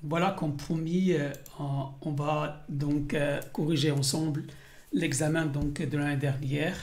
Voilà, comme promis, on va donc corriger ensemble l'examen donc de l'année dernière.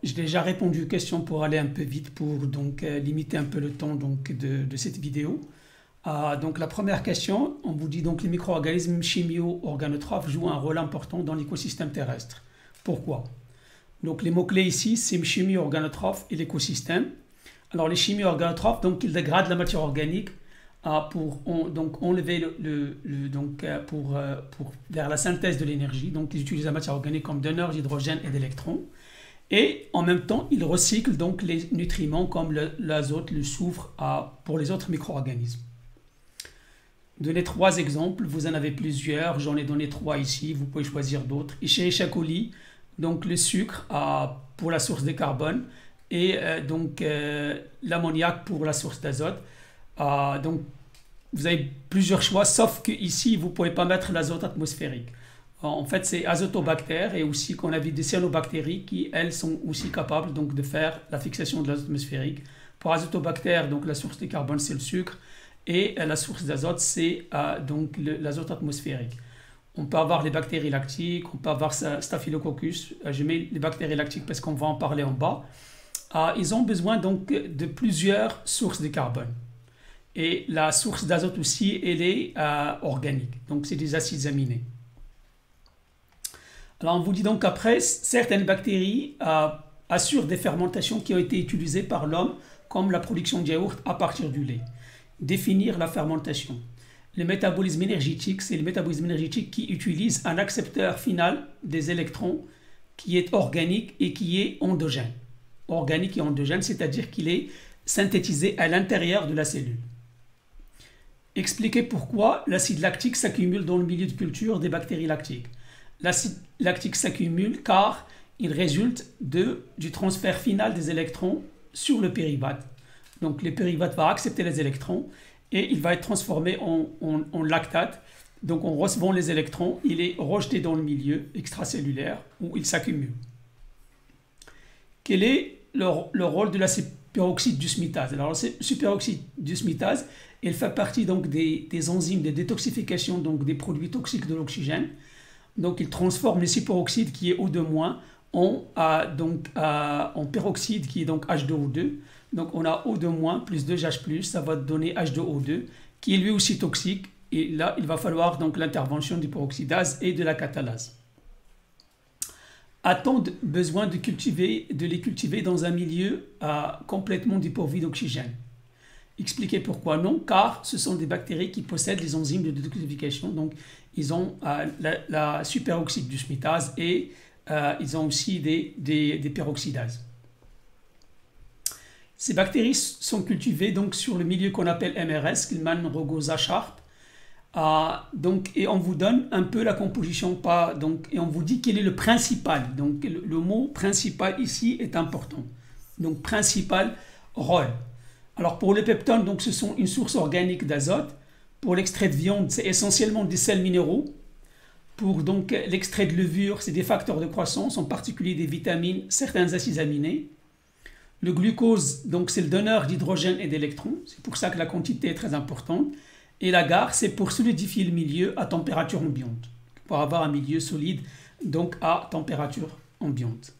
J'ai déjà répondu aux questions pour aller un peu vite, pour donc limiter un peu le temps donc de cette vidéo. Donc la première question, on vous dit donc les micro-organismes chimio-organotrophes jouent un rôle important dans l'écosystème terrestre. Pourquoi? Donc les mots-clés ici, c'est chimio-organotrophes et l'écosystème. Alors les chimio-organotrophes, donc ils dégradent la matière organique donc enlever vers la synthèse de l'énergie. Donc ils utilisent la matière organique comme donneur d'hydrogène et d'électrons. Et en même temps, ils recyclent donc les nutriments comme l'azote, le soufre pour les autres micro-organismes. Donnez trois exemples, vous en avez plusieurs, j'en ai donné trois ici, vous pouvez choisir d'autres. Escherichia coli, donc le sucre pour la source de carbone et l'ammoniac pour la source d'azote. Donc vous avez plusieurs choix, sauf que ici vous ne pouvez pas mettre l'azote atmosphérique. En fait, c'est azotobactères et aussi qu'on a vu des cyanobactéries qui, elles, sont aussi capables donc, de faire la fixation de l'azote atmosphérique. Pour azotobactères, donc la source de carbone, c'est le sucre et la source d'azote, c'est l'azote atmosphérique. On peut avoir les bactéries lactiques, on peut avoir Staphylococcus. Je mets les bactéries lactiques parce qu'on va en parler en bas. Ils ont besoin donc de plusieurs sources de carbone. Et la source d'azote aussi, elle est organique. Donc, c'est des acides aminés. Alors, on vous dit donc qu'après, certaines bactéries assurent des fermentations qui ont été utilisées par l'homme, comme la production de yaourt à partir du lait. Définir la fermentation. Le métabolisme énergétique, c'est le métabolisme énergétique qui utilise un accepteur final des électrons qui est organique et qui est endogène. Organique et endogène, c'est-à-dire qu'il est synthétisé à l'intérieur de la cellule. Expliquer pourquoi l'acide lactique s'accumule dans le milieu de culture des bactéries lactiques. L'acide lactique s'accumule car il résulte du transfert final des électrons sur le périvate. Donc le périvate va accepter les électrons et il va être transformé en lactate. Donc en recevant les électrons, il est rejeté dans le milieu extracellulaire où il s'accumule. Quel est le rôle de la superoxyde d'usmitase? Alors la superoxyde d'usmitase, elle fait partie donc des enzymes de détoxification donc des produits toxiques de l'oxygène. Donc il transforme le superoxyde qui est O2- en peroxyde qui est donc H2O2. Donc on a O2- plus 2H+, ça va donner H2O2 qui est lui aussi toxique. Et là, il va falloir donc l'intervention du peroxydase et de la catalase. A-t-on besoin de les cultiver dans un milieu complètement dépourvu d'oxygène? Expliquez pourquoi non, car ce sont des bactéries qui possèdent les enzymes de détoxification. Donc, ils ont la superoxyde d'usmitase et ils ont aussi des peroxydases. Ces bactéries sont cultivées donc, sur le milieu qu'on appelle MRS, Killmann Rogosa Sharp. Et on vous donne un peu la composition, et on vous dit quel est le principal. Donc, le mot principal ici est important. Donc, principal rôle. Alors pour le peptone, donc ce sont une source organique d'azote. Pour l'extrait de viande, c'est essentiellement des sels minéraux. Pour donc l'extrait de levure, c'est des facteurs de croissance, en particulier des vitamines, certains acides aminés. Le glucose, donc c'est le donneur d'hydrogène et d'électrons. C'est pour ça que la quantité est très importante. Et l'agar, c'est pour solidifier le milieu à température ambiante, pour avoir un milieu solide, donc à température ambiante.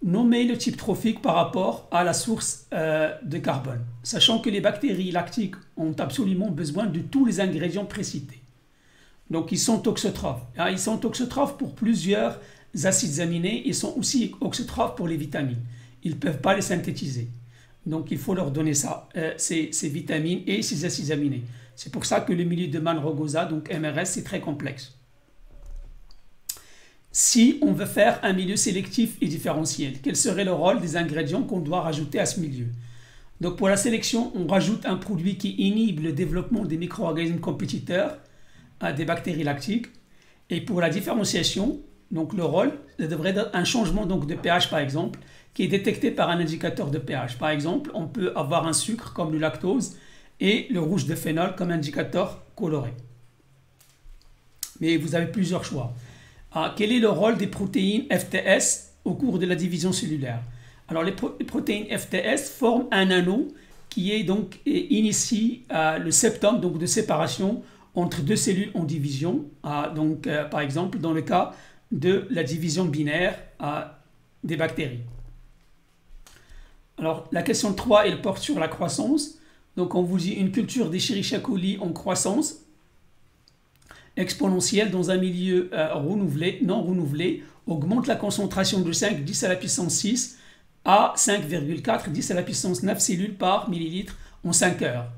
Nommer le type trophique par rapport à la source de carbone, sachant que les bactéries lactiques ont absolument besoin de tous les ingrédients précités. Donc ils sont toxotrophes. Ils sont toxotrophes pour plusieurs acides aminés, ils sont aussi oxotrophes pour les vitamines. Ils ne peuvent pas les synthétiser. Donc il faut leur donner ça, ces vitamines et ces acides aminés. C'est pour ça que le milieu de Mann-Rogosa, donc MRS, c'est très complexe. Si on veut faire un milieu sélectif et différentiel, quel serait le rôle des ingrédients qu'on doit rajouter à ce milieu? Donc pour la sélection, on rajoute un produit qui inhibe le développement des micro-organismes compétiteurs des bactéries lactiques. Et pour la différenciation, donc le rôle devrait être un changement donc de pH par exemple, qui est détecté par un indicateur de pH. Par exemple, on peut avoir un sucre comme le lactose et le rouge de phénol comme indicateur coloré. Mais vous avez plusieurs choix. Quel est le rôle des protéines FTS au cours de la division cellulaire? Alors les protéines FTS forment un anneau qui qui est donc initie le septum donc de séparation entre deux cellules en division. Par exemple, dans le cas de la division binaire des bactéries. Alors, la question 3, elle porte sur la croissance. Donc, on vous dit une culture d'Escherichia coli en croissance exponentielle dans un milieu non renouvelé augmente la concentration de 5 10 à la puissance 6 à 5,4 10 à la puissance 9 cellules par millilitre en 5 heures.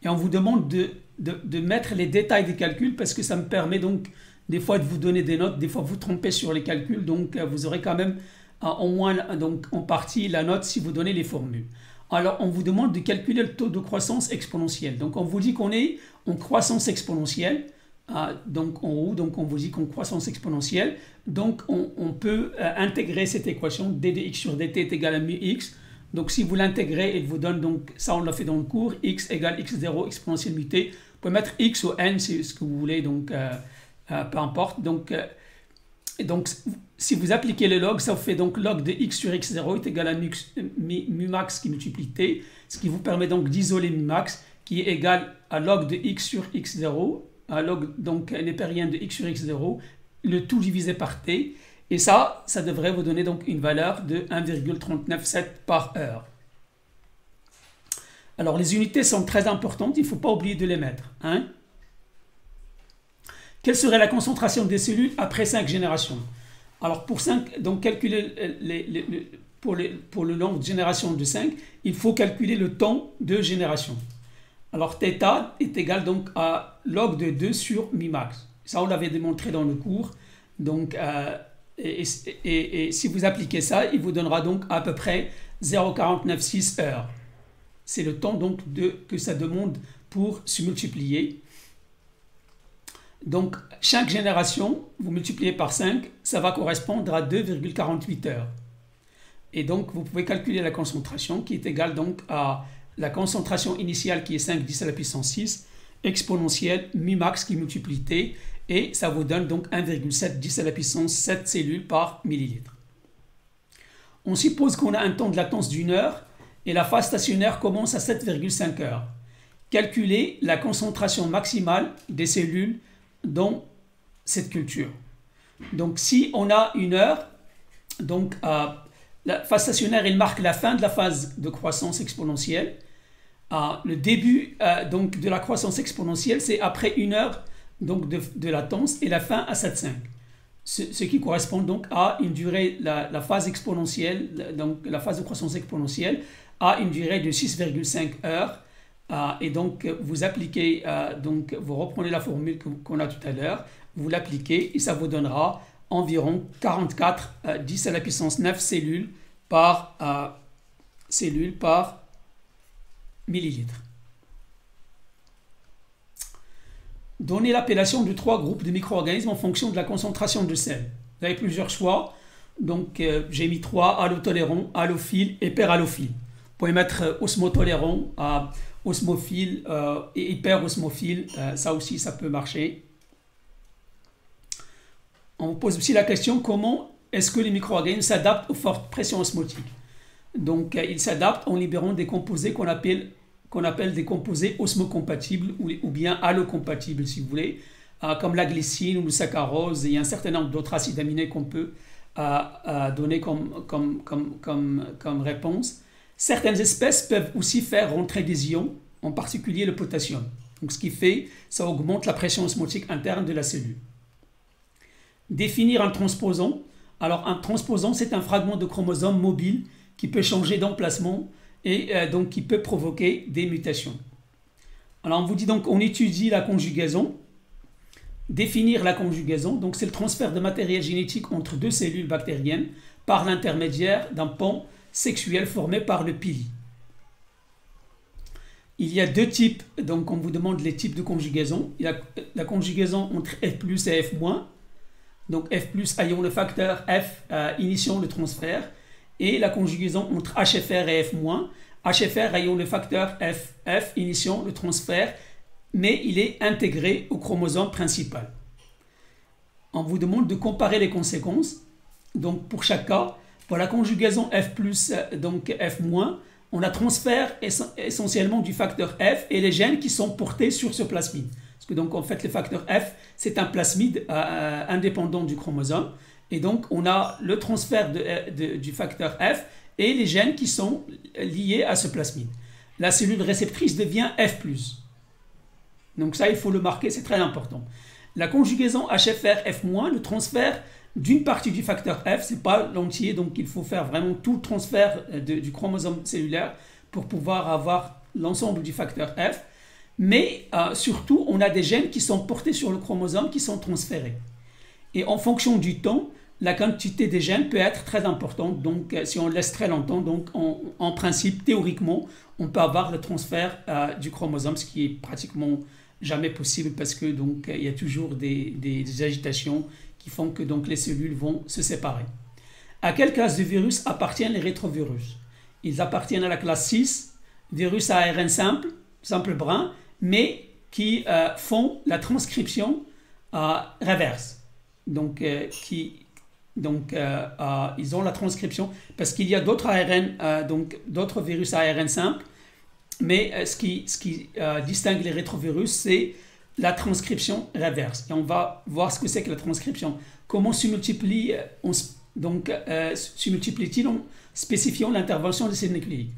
Et on vous demande de mettre les détails des calculs parce que ça me permet donc des fois de vous donner des notes, des fois vous trompez sur les calculs, donc vous aurez quand même au moins donc, en partie la note si vous donnez les formules. Alors on vous demande de calculer le taux de croissance exponentielle. Donc on vous dit qu'on est en croissance exponentielle, donc en haut, donc on vous dit qu'en croissance exponentielle, donc on peut intégrer cette équation d de x sur dt est égal à mu x. Donc si vous l'intégrez, il vous donne donc, ça on l'a fait dans le cours, x égale x0 exponentielle mu t. Vous pouvez mettre x ou n, c'est ce que vous voulez, donc peu importe. Donc si vous appliquez le log, ça vous fait donc log de x sur x0 est égal à mu max qui multiplie t, ce qui vous permet donc d'isoler mu max qui est égal à log de x sur x0, à log donc népérien de x sur x0, le tout divisé par t. Et ça devrait vous donner donc une valeur de 1,397 par heure. Alors les unités sont très importantes, il ne faut pas oublier de les mettre. Hein? Quelle serait la concentration des cellules après 5 générations? Alors pour calculer pour le nombre de générations de 5, il faut calculer le temps de génération. Alors θ est égal donc à log de 2 sur mi max. Ça on l'avait démontré dans le cours. Donc et si vous appliquez ça, il vous donnera donc à peu près 0,496 heures. C'est le temps donc que ça demande pour se multiplier. Donc chaque génération, vous multipliez par 5, ça va correspondre à 2,48 heures. Et donc vous pouvez calculer la concentration qui est égale donc à la concentration initiale qui est 5 10 à la puissance 6, exponentielle mu max qui multiplie t, et ça vous donne donc 1,7 10 à la puissance 7 cellules par millilitre. On suppose qu'on a un temps de latence d'1 heure et la phase stationnaire commence à 7,5 heures. Calculez la concentration maximale des cellules dans cette culture. Donc si on a 1 heure, donc la phase stationnaire elle marque la fin de la phase de croissance exponentielle. Le début donc de la croissance exponentielle c'est après 1 heure donc de latence et la fin à 7,5. Ce qui correspond donc à une durée, la phase exponentielle, donc la phase de croissance exponentielle, a une durée de 6,5 heures. Et donc vous appliquez, donc vous reprenez la formule qu'on a tout à l'heure, vous l'appliquez et ça vous donnera environ 44 10 à la puissance 9 cellules par millilitre. Donnez l'appellation de 3 groupes de micro-organismes en fonction de la concentration de sel. Vous avez plusieurs choix. Donc, j'ai mis 3, allotolérants, allophiles et hyperallophiles. Vous pouvez mettre osmotolérant, osmophile et hyperosmophile. Ça aussi, ça peut marcher. On vous pose aussi la question, comment est-ce que les micro-organismes s'adaptent aux fortes pressions osmotiques? Donc, ils s'adaptent en libérant des composés qu'on appelle des composés osmocompatibles ou bien allocompatibles si vous voulez, comme la glycine ou le saccharose. Il y a un certain nombre d'autres acides aminés qu'on peut donner comme réponse. Certaines espèces peuvent aussi faire rentrer des ions, en particulier le potassium. Donc ce qui fait, ça augmente la pression osmotique interne de la cellule. Définir un transposant. Alors un transposant, c'est un fragment de chromosome mobile qui peut changer d'emplacement et donc qui peut provoquer des mutations. Alors on vous dit donc, on étudie la conjugaison. Définir la conjugaison, donc c'est le transfert de matériel génétique entre deux cellules bactériennes par l'intermédiaire d'un pont sexuel formé par le pili. Il y a deux types, donc on vous demande les types de conjugaison. Il y a la conjugaison entre F+ et F-. Donc F+ ayant le facteur F initiant le transfert, et la conjugaison entre HFR et F-. HFR ayant le facteur F initiant le transfert, mais il est intégré au chromosome principal. On vous demande de comparer les conséquences. Donc pour chaque cas, pour la conjugaison F+, donc F-, on a transfert essentiellement du facteur F et les gènes qui sont portés sur ce plasmide. Parce que donc en fait le facteur F, c'est un plasmide indépendant du chromosome. Et donc on a le transfert du facteur F et les gènes qui sont liés à ce plasmide. La cellule réceptrice devient F+. Donc ça, il faut le marquer, c'est très important. La conjugaison HFR-F-, le transfert d'une partie du facteur F, ce n'est pas l'entier, donc il faut faire vraiment tout le transfert du chromosome cellulaire pour pouvoir avoir l'ensemble du facteur F. Mais surtout, on a des gènes qui sont portés sur le chromosome qui sont transférés. Et en fonction du temps, la quantité des gènes peut être très importante. Donc, si on laisse très longtemps, donc en principe, théoriquement, on peut avoir le transfert du chromosome, ce qui est pratiquement jamais possible parce que donc il y a toujours des agitations qui font que donc les cellules vont se séparer. À quelle classe de virus appartiennent les rétrovirus? Ils appartiennent à la classe 6, virus à ARN simple brun, mais qui font la transcription reverse. Donc, ils ont la transcription parce qu'il y a d'autres ARN, donc d'autres virus à ARN simple, mais ce qui distingue les rétrovirus, c'est la transcription reverse. Et on va voir ce que c'est que la transcription. Comment se multiplie-t-il en spécifiant l'intervention de ces nucléides?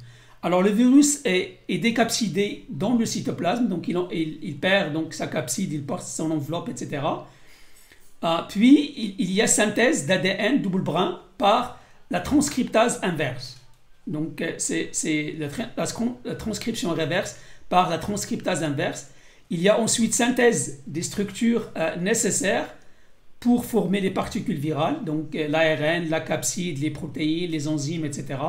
Alors le virus est décapsidé dans le cytoplasme, donc il perd donc sa capside, il porte son enveloppe, etc. Puis il y a synthèse d'ADN double brun par la transcriptase inverse. Donc c'est la transcription reverse par la transcriptase inverse. Il y a ensuite synthèse des structures nécessaires pour former les particules virales, donc l'ARN, la capside, les protéines, les enzymes, etc.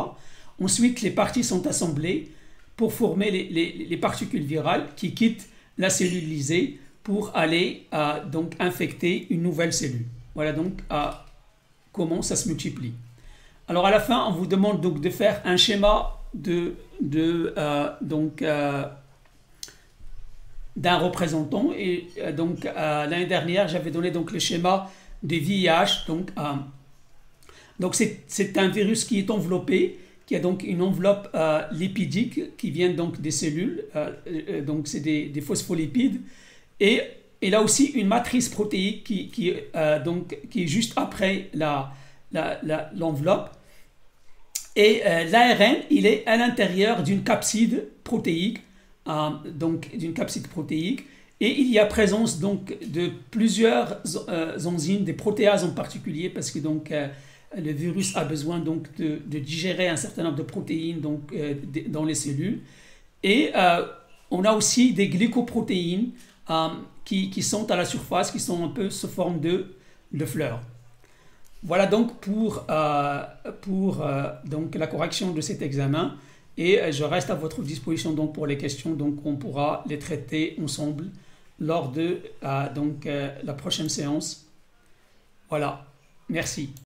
Ensuite, les parties sont assemblées pour former les particules virales qui quittent la cellule lysée pour aller donc infecter une nouvelle cellule. Voilà donc comment ça se multiplie. Alors à la fin, on vous demande donc de faire un schéma d'un représentant. Et donc l'année dernière, j'avais donné donc le schéma des VIH. Donc c'est un virus qui est enveloppé, qui a donc une enveloppe lipidique qui vient donc des cellules. Donc c'est des phospholipides. Et il a aussi une matrice protéique qui est juste après l'enveloppe. Et l'ARN, il est à l'intérieur d'une capside protéique, et il y a présence donc de plusieurs enzymes, des protéases en particulier, parce que donc le virus a besoin donc de digérer un certain nombre de protéines donc dans les cellules. Et on a aussi des glycoprotéines qui sont à la surface, qui sont un peu sous forme de fleurs. Voilà donc pour donc la correction de cet examen, et je reste à votre disposition donc pour les questions, donc on pourra les traiter ensemble lors de la prochaine séance. Voilà, merci.